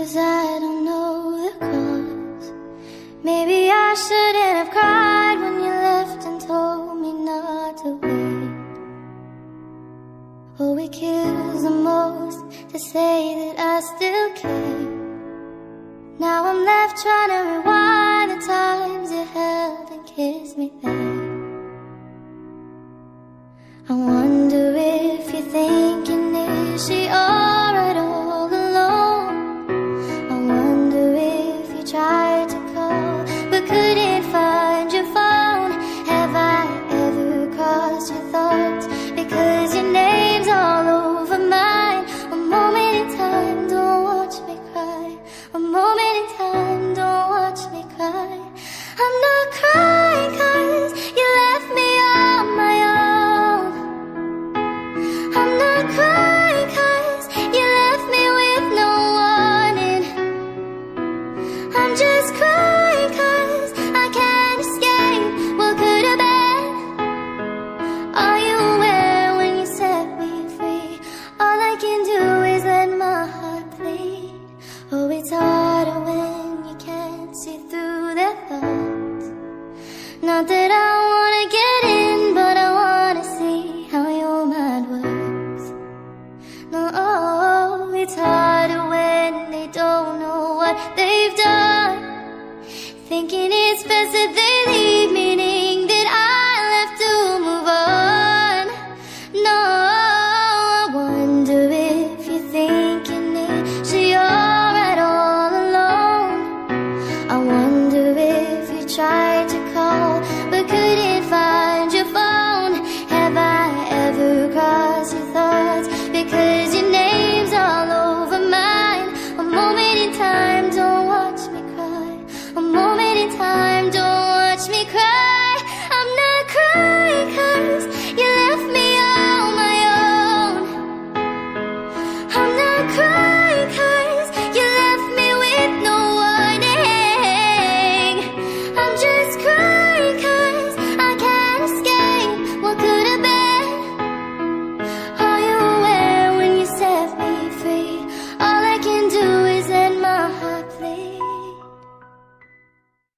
'cause I don't know the cause. Maybe I shouldn't have cried when you left and told me not to wait. Oh, it kills the most to say that I still care. Now I'm left trying to rewind the times you held and kissed me there. I wonder if you're thinking, is she alright all alone? I wonder if you tried to call but couldn't find your phone. Have I ever crossed your thoughts because your name's all over mine? A moment in time, don't watch me cry. A moment in time, don't watch me cry. I'm not crying 'cause you left me on my own. I'm not crying 'cause you left me with no warning. I'm just crying 'cause I can't escape what could have been. Are you aware when you set me free? All I can do is let my heart bleed. Oh, it's harder when you can't see through their thoughts. Not that I wanna get in, but I wanna see how your mind works. No, it's harder when they don't know what they've done, thinking it's best that they